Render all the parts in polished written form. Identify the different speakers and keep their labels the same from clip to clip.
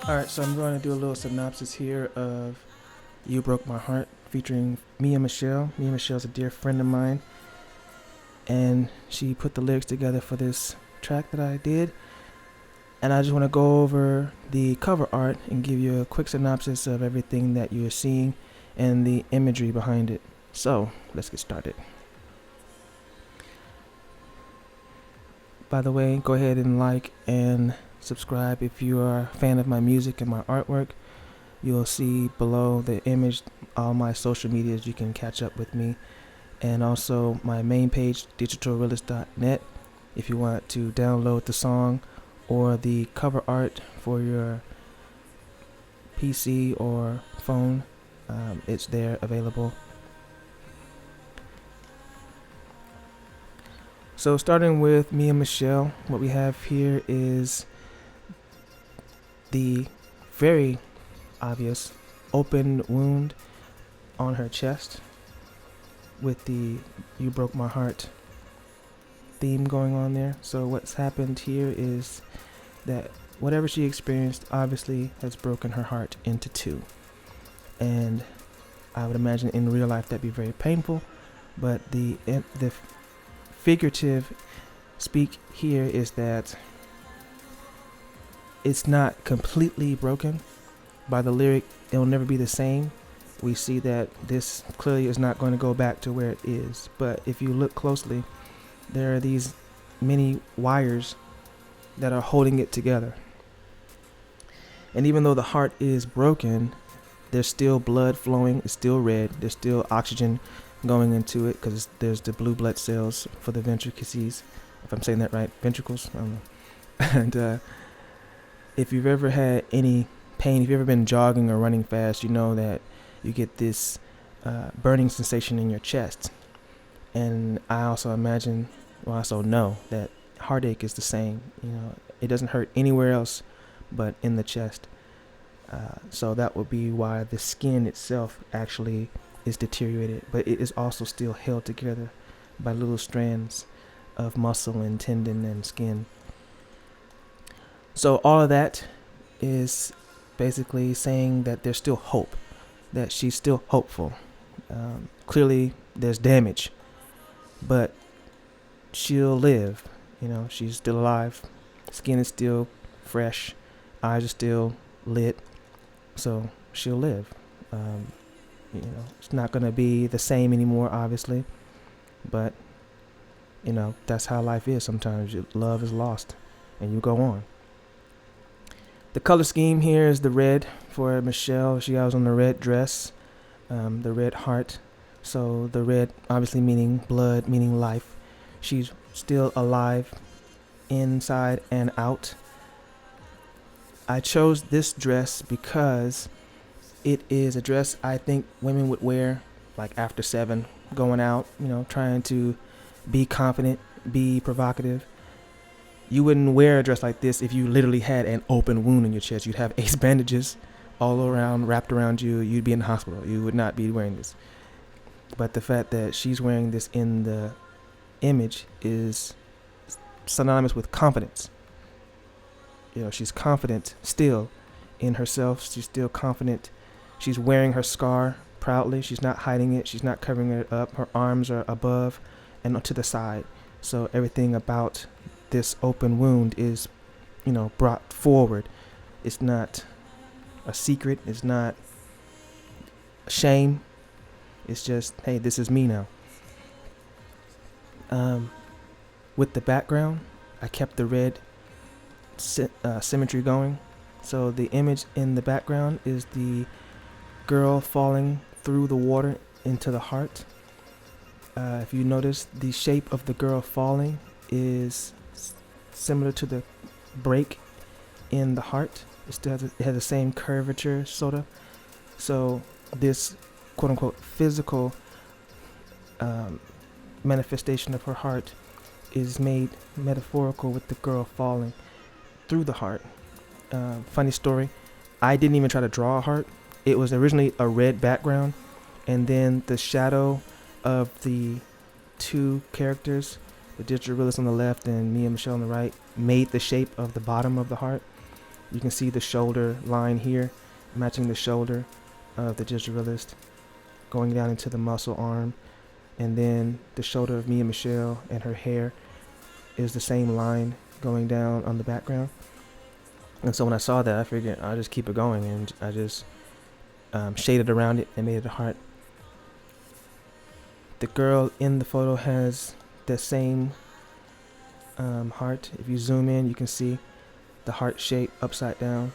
Speaker 1: Alright, so I'm going to do a little synopsis here of You Broke My Heart featuring Mia Michelle. Mia Michelle's a dear friend of mine, and she put the lyrics together for this track that I did. And I just want to go over the cover art and give you a quick synopsis of everything that you're seeing and the imagery behind it. So, let's get started. By the way, go ahead and like and subscribe if you are a fan of my music and my artwork. You'll see below the image all my social medias. You can catch up with me, and also my main page, digitalrealist.net, if you want to download the song or the cover art for your PC or phone. It's there available. So starting with Mia Michelle, what we have here is the very obvious open wound on her chest with the You Broke My Heart theme going on there. So what's happened here is that whatever she experienced obviously has broken her heart into two. And I would imagine in real life that'd be very painful, but the figurative speak here is that it's not completely broken. By the lyric, it'll never be the same. We see that this clearly is not going to go back to where it is. But if you look closely, there are these many wires that are holding it together. And even though the heart is broken, there's still blood flowing. It's still red. There's still oxygen going into it because there's the blue blood cells for the ventricles, if I'm saying that right, ventricles, I don't know. And if you've ever had any pain, if you've ever been jogging or running fast, you know that you get this burning sensation in your chest. And I also imagine, well, I also know that heartache is the same. You know, it doesn't hurt anywhere else but in the chest. So that would be why the skin itself actually is deteriorated, but it is also still held together by little strands of muscle and tendon and skin. So all of that is basically saying that there's still hope, that she's still hopeful. Clearly there's damage, but she'll live. You know, she's still alive. Skin is still fresh. Eyes are still lit. So she'll live. You know, it's not going to be the same anymore, obviously. But, you know, that's how life is sometimes. Love is lost and you go on. The color scheme here is the red for Michelle. She has on the red dress, the red heart. So the red obviously meaning blood, meaning life. She's still alive inside and out. I chose this dress because it is a dress I think women would wear like after 7, going out, you know, trying to be confident, be provocative. You wouldn't wear a dress like this if you literally had an open wound in your chest. You'd have ace bandages all around, wrapped around you. You'd be in the hospital. You would not be wearing this. But the fact that she's wearing this in the image is synonymous with confidence. You know, she's confident still in herself. She's still confident. She's wearing her scar proudly. She's not hiding it. She's not covering it up. Her arms are above and to the side. So everything about this open wound is, you know, brought forward. It's not a secret. It's not a shame. It's just, hey, this is me now. With the background, I kept the red symmetry going. So the image in the background is the girl falling through the water into the heart. If you notice, the shape of the girl falling is similar to the break in the heart. It still has it has the same curvature, sort of. So this quote-unquote physical manifestation of her heart is made metaphorical with the girl falling through the heart. Funny story, I didn't even try to draw a heart. It was originally a red background, and then the shadow of the two characters, the digital realist on the left and Mia Michelle on the right, made the shape of the bottom of the heart. You can see the shoulder line here, matching the shoulder of the digital realist, going down into the muscle arm, and then the shoulder of Mia Michelle and her hair is the same line going down on the background. And so when I saw that, I figured I'll just keep it going, and I just shaded around it and made it a heart. The girl in the photo has the same heart. If you zoom in, you can see the heart shape upside down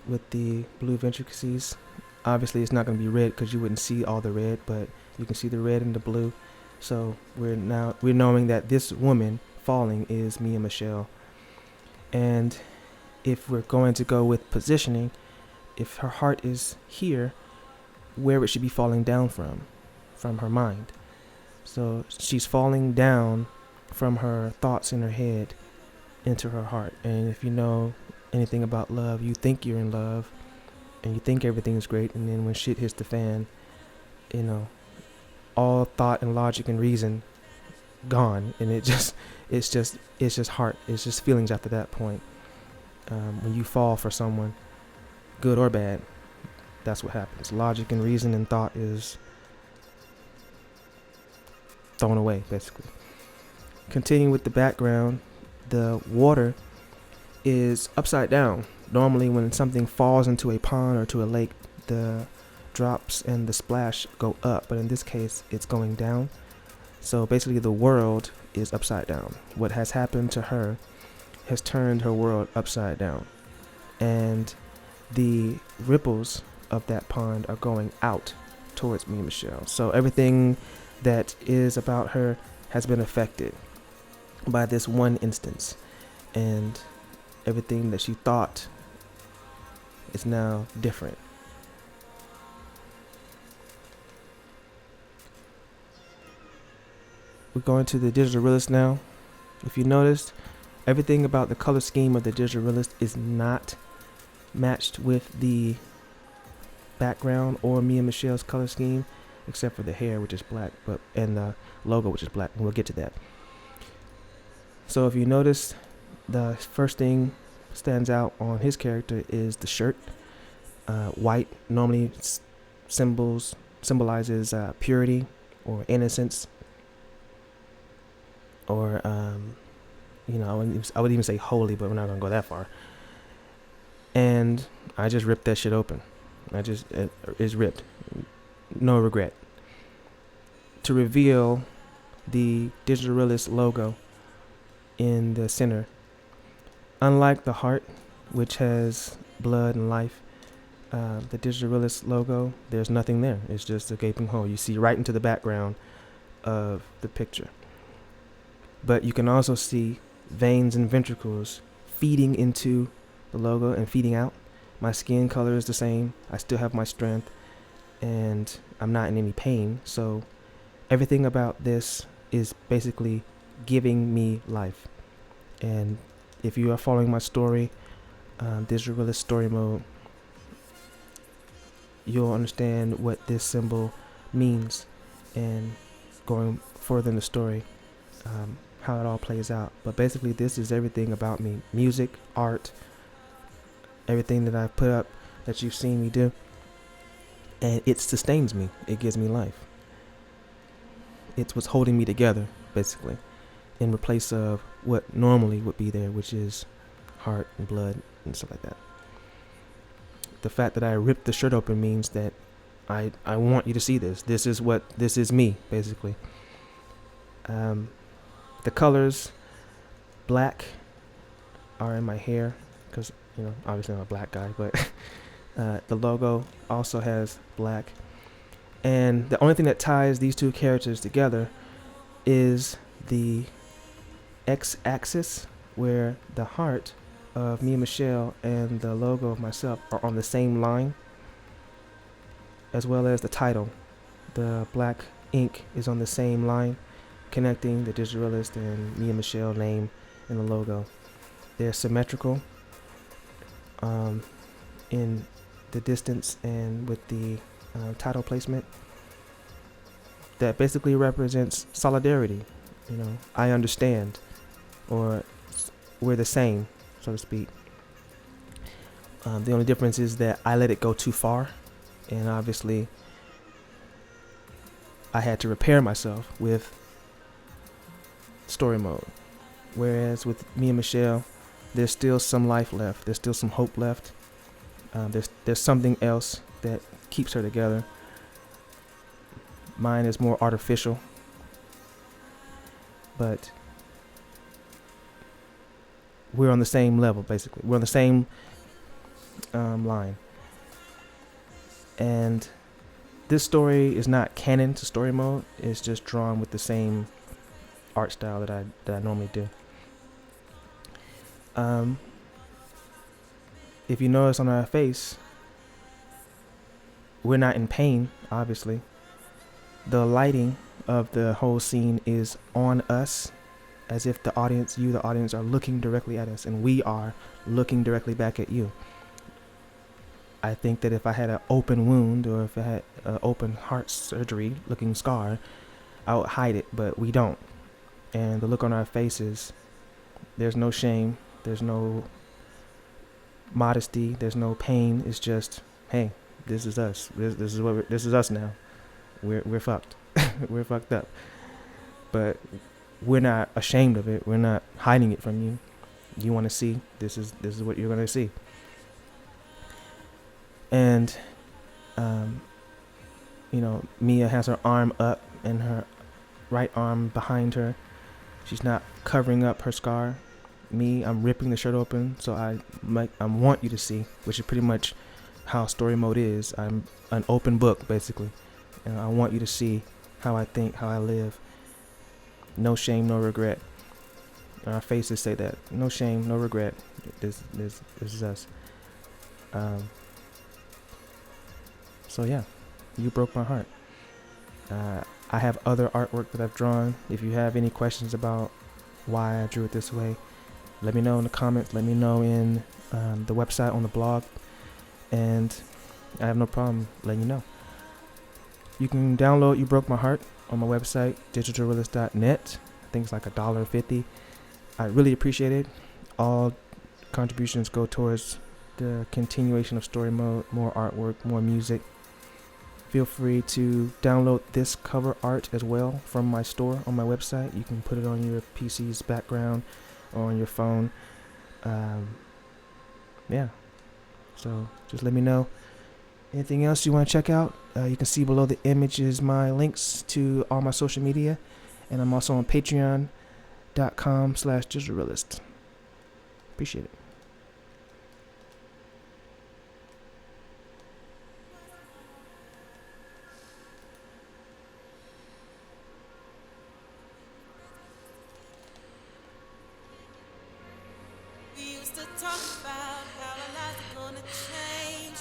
Speaker 1: with the blue ventricules. Obviously, it's not going to be red because you wouldn't see all the red, but you can see the red and the blue. So we're knowing that this woman falling is Mia Michelle. And if we're going to go with positioning, if her heart is here, where would she be falling down from? From her mind. So she's falling down from her thoughts in her head into her heart. And if you know anything about love, you think you're in love and you think everything's great, and then when shit hits the fan, you know, all thought and logic and reason gone, and it's just heart, it's just feelings after that point. When you fall for someone, good or bad, that's what happens. Logic and reason and thought is thrown away, basically. Continuing with the background, the water is upside down. Normally when something falls into a pond or to a lake, the drops and the splash go up, but in this case it's going down. So basically the world is upside down. What has happened to her has turned her world upside down, and the ripples of that pond are going out towards me, Michelle. So everything that is about her has been affected by this one instance, and everything that she thought is now different. We're going to the digital realist now. If you noticed, everything about the color scheme of the digital realist is not matched with the background or Mia Michelle's color scheme, except for the hair, which is black, and the logo, which is black, and we'll get to that. So if you notice, the first thing stands out on his character is the shirt. White normally symbolizes purity or innocence, or I would even say holy, but we're not gonna go that far. And I just ripped that shit open. It's ripped, no regret, to reveal the digital realist logo in the center. Unlike the heart, which has blood and life, the digital realist logo, there's nothing there. It's just a gaping hole. You see right into the background of the picture. But you can also see veins and ventricles feeding into the logo and feeding out. My skin color is the same. I still have my strength, and I'm not in any pain. So everything about this is basically giving me life. And if you are following my story, digital realist story mode, you'll understand what this symbol means, and going further in the story, how it all plays out. But basically this is everything about me: music, art, everything that I've put up that you've seen me do, and it sustains me. It gives me life. It's what's holding me together, basically, in replace of what normally would be there, which is heart and blood and stuff like that. The fact that I ripped the shirt open means that I want you to see this. This is me, basically. The colors, black, are in my hair, because obviously I'm a black guy, but the logo also has black. And the only thing that ties these two characters together is the x-axis, where the heart of Mia Michelle and the logo of myself are on the same line, as well as the title. The black ink is on the same line, connecting the digital realist and Mia Michelle name in the logo. They're symmetrical in the distance and with the title placement. That basically represents solidarity. I understand, or we're the same, so to speak. The only difference is that I let it go too far, and obviously I had to repair myself with story mode. Whereas with me and Michelle, there's still some life left. There's still some hope left. There's something else that keeps her together. Mine is more artificial, but we're on the same level, basically. We're on the same line. And this story is not canon to story mode. It's just drawn with the same art style that I normally do. If you notice on our face, we're not in pain, obviously. The lighting of the whole scene is on us, as if the audience, are looking directly at us, and we are looking directly back at you. I think that if I had an open wound, or if I had an open heart surgery looking scar, I would hide it, but we don't. And the look on our faces, there's no shame, there's no modesty, there's no pain. It's just, hey, this is us. This is us now. We're fucked. We're fucked up. But we're not ashamed of it. We're not hiding it from you. You want to see, this is what you're gonna see. And Mia has her arm up and her right arm behind her. She's not covering up her scar. Me, I'm ripping the shirt open, so I want you to see, which is pretty much how story mode is. I'm an open book, basically, and I want you to see how I think, how I live. No shame, no regret. And our faces say that. No shame, no regret. This is us. So yeah, you broke my heart. I have other artwork that I've drawn. If you have any questions about why I drew it this way, let me know in the comments. Let me know in the website on the blog, and I have no problem letting you know. You can download You Broke My Heart on my website, digitalrealist.net. I think it's like $1.50. I really appreciate it. All contributions go towards the continuation of story mode, more artwork, more music. Feel free to download this cover art as well from my store on my website. You can put it on your PC's background or on your phone. Yeah. So just let me know. Anything else you want to check out? You can see below the image is my links to all my social media. And I'm also on patreon.com/digitalrealist. Appreciate it.
Speaker 2: We used to talk about how our lives are gonna change.